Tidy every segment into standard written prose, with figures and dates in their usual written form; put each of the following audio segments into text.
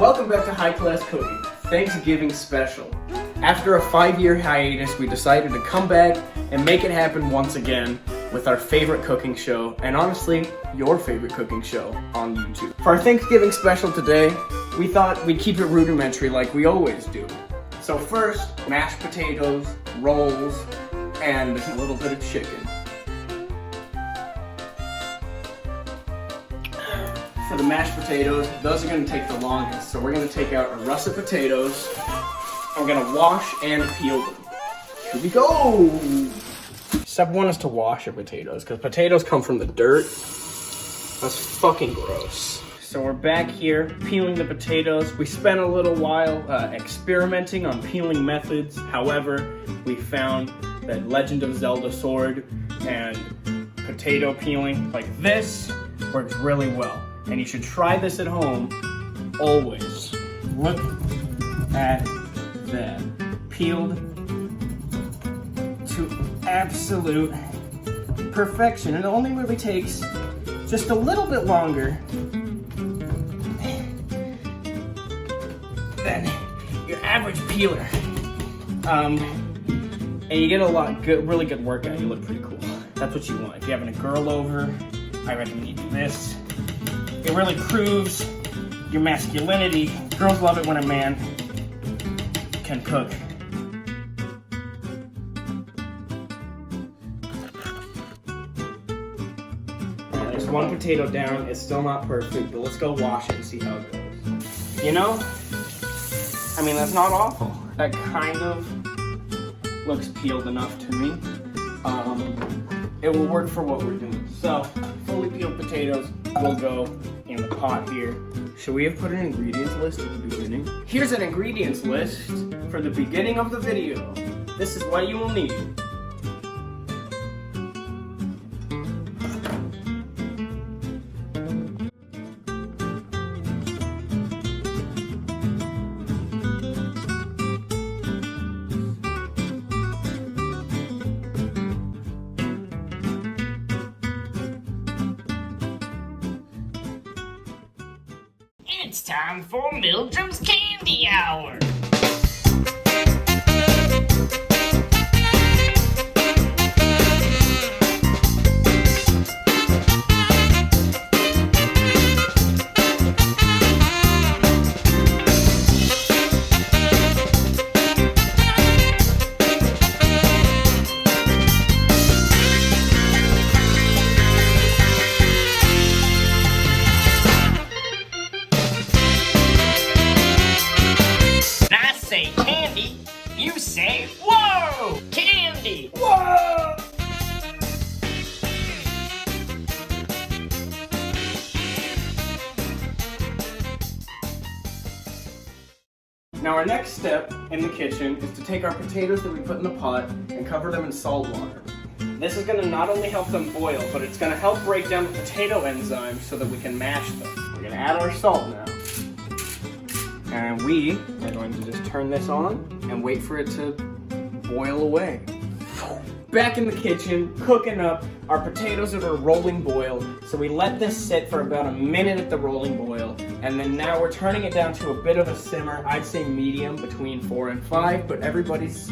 Welcome back to High Class Cooking, Thanksgiving special. After a 5-year hiatus, we decided to come back and make it happen once again with our favorite cooking show, and honestly, your favorite cooking show on YouTube. For our Thanksgiving special today, we thought we'd keep it rudimentary like we always do. So first, mashed potatoes, rolls, and a little bit of chicken. For the mashed potatoes, those are going to take the longest. So we're going to take out a russet potatoes, and we're going to wash and peel them. Here we go! Step one is to wash your potatoes, because potatoes come from the dirt. That's fucking gross. So we're back here peeling the potatoes. We spent a little while experimenting on peeling methods. However, we found that Legend of Zelda sword and potato peeling like this works really well. And you should try this at home, always. Look at that. Peeled to absolute perfection. It only really takes just a little bit longer than your average peeler. And you get a really good workout. You look pretty cool. That's what you want. If you're having a girl over, I recommend you do this. It really proves your masculinity. Girls love it when a man can cook. There's one potato down. It's still not perfect, but let's go wash it and see how it goes. You know, I mean, that's not awful. That kind of looks peeled enough to me. It will work for what we're doing. So, fully peeled potatoes will go in the pot here. Should we have put an ingredients list at the beginning? Here's an ingredients list for the beginning of the video. This is what you will need. It's time for Mildred's Candy Hour. Say candy, you say whoa! Candy! Whoa! Now our next step in the kitchen is to take our potatoes that we put in the pot and cover them in salt water. This is going to not only help them boil, but it's going to help break down the potato enzymes so that we can mash them. We're going to add our salt now. And we are going to just turn this on and wait for it to boil away. Back in the kitchen, cooking up our potatoes at a rolling boil. So we let this sit for about a minute at the rolling boil. And then now we're turning it down to a bit of a simmer. I'd say medium, between 4 and 5, but everybody's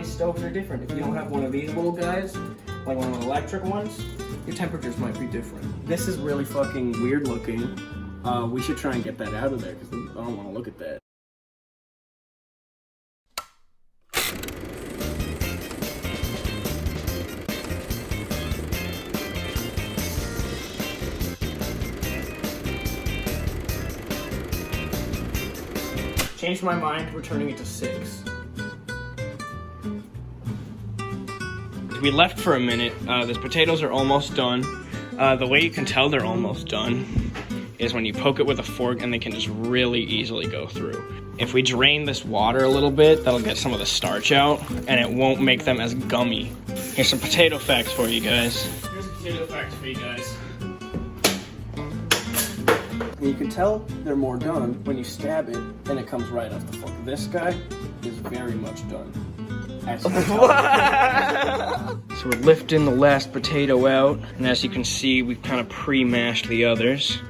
stoves are different. If you don't have one of these little guys, like one of the electric ones, your temperatures might be different. This is really fucking weird looking. We should try and get that out of there because I don't want to look at that. Changed my mind, we're turning it to 6. We left for a minute. These potatoes are almost done. The way you can tell they're almost done is when you poke it with a fork and they can just really easily go through. If we drain this water a little bit, that'll get some of the starch out and it won't make them as gummy. Here's some potato facts for you guys. Here's some potato facts for you guys. And you can tell they're more done when you stab it and it comes right off the fork. This guy is very much done. So we're lifting the last potato out, and as you can see, we've kind of pre-mashed the others.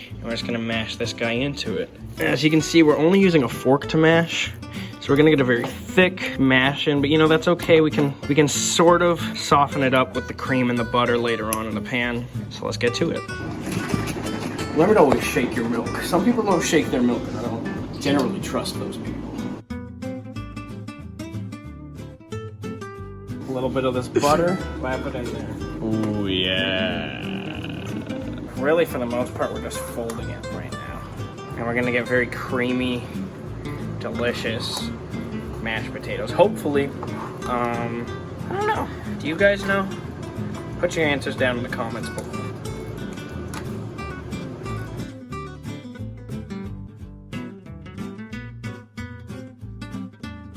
And we're just gonna mash this guy into it. As you can see, we're only using a fork to mash. So we're gonna get a very thick mash in, but you know, that's okay. We can sort of soften it up with the cream and the butter later on in the pan. So let's get to it. Remember to always shake your milk. Some people don't shake their milk, and I don't generally trust those people. A little bit of this butter, wrap it in there. Ooh, yeah. Really, for the most part, we're just folding it right now. And we're gonna get very creamy, delicious mashed potatoes. Hopefully, I don't know. Do you guys know? Put your answers down in the comments below.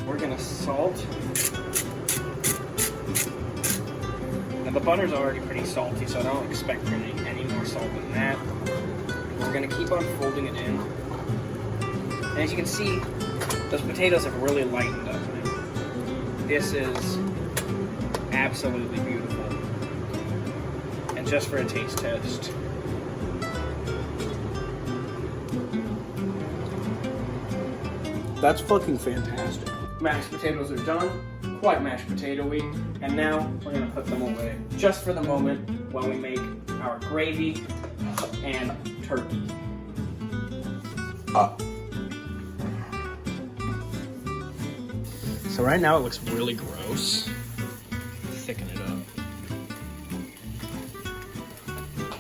We're gonna salt. Now the butter's already pretty salty, so I don't expect any more salt than that. We're gonna keep on folding it in. And as you can see, those potatoes have really lightened up. This is absolutely beautiful. And just for a taste test. That's fucking fantastic. Mashed potatoes are done, quite mashed potato-y, and now we're gonna put them away just for the moment while we make our gravy and turkey. So right now it looks really gross. Thicken it up.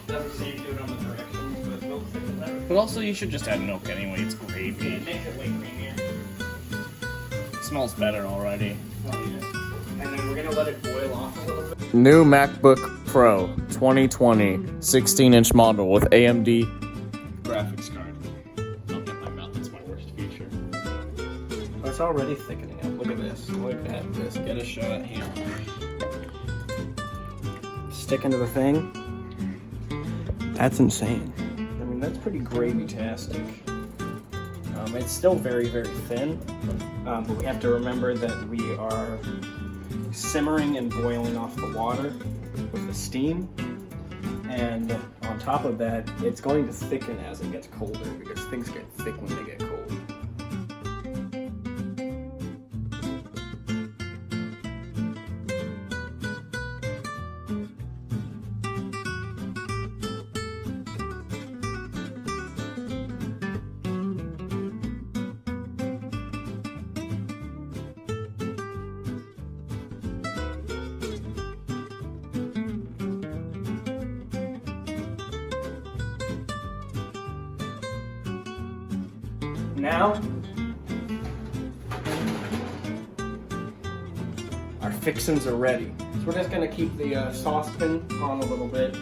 Doesn't seem to do it on the directions, but it will thicken better. But also, you should just add milk anyway. It's gravy. It makes it way creamier. It smells better already. Oh, yeah. And then we're gonna let it boil off a little bit. New MacBook Pro 2020 16-inch model with AMD graphics card. Don't get my mouth. That's my worst feature. Oh, it's already thickening up. Look at this. Look at this. Get a shot here. Stick into the thing. That's insane. I mean, that's pretty gravy-tastic. It's still very, very thin, but we have to remember that we are simmering and boiling off the water with the steam. And on top of that, it's going to thicken as it gets colder because things get thick when they get cold. Now, our fixins are ready. So we're just gonna keep the saucepan on a little bit,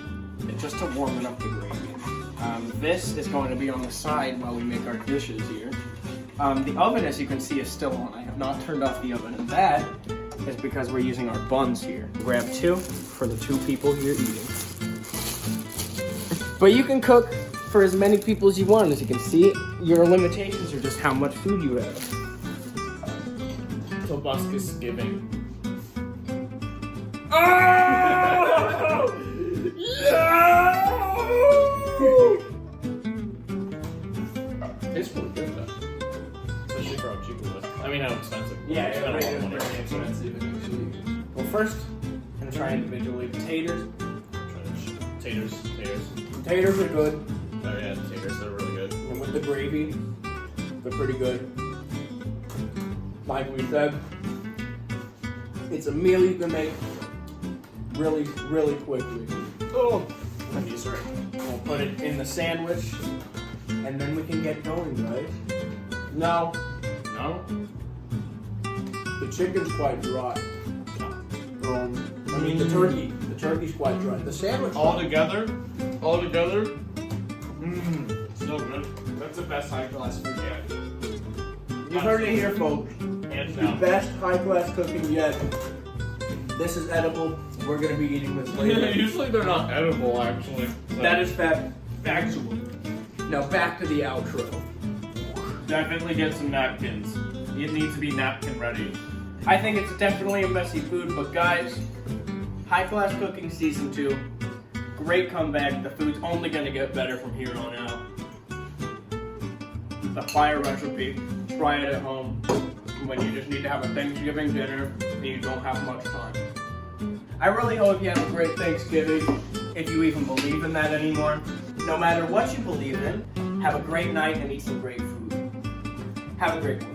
just to warm it up the gravy. This is going to be on the side while we make our dishes here. The oven, as you can see, is still on. I have not turned off the oven, and that is because we're using our buns here. Grab two for the 2 people here eating. But you can cook for as many people as you want. As you can see, your limitations are just how much food you have. Tobuscus giving. Oh! It's pretty good though. Especially for how cheap it was. I mean, how expensive. Yeah, It's been a it's lot of money. very expensive actually. Well, first, I'm gonna try individually. Potatoes. Taters. Potatoes are good. Oh yeah, taters. They're really good. And with the gravy, they're pretty good. Like we said, it's a meal you can make really, really quickly. Oh, These are we'll put it in the sandwich, and then we can get going, right? No, no. the chicken's quite dry. I mean the turkey's quite dry. The sandwich. All together. So good. That's the best high class food yet. You heard it here, folks. Hands The down. best high-class cooking yet. This is edible. We're gonna be eating this later. Usually they're not edible, actually. That is factual. Now back to the outro. Definitely get some napkins. It needs to be napkin ready. I think it's definitely a messy food, but guys, high-class cooking season 2. Great comeback. The food's only gonna get better from here on out. the fire recipe. Try it at home when you just need to have a Thanksgiving dinner and you don't have much time. I really hope you have a great Thanksgiving, if you even believe in that anymore. No matter what you believe in, have a great night and eat some great food. Have a great one.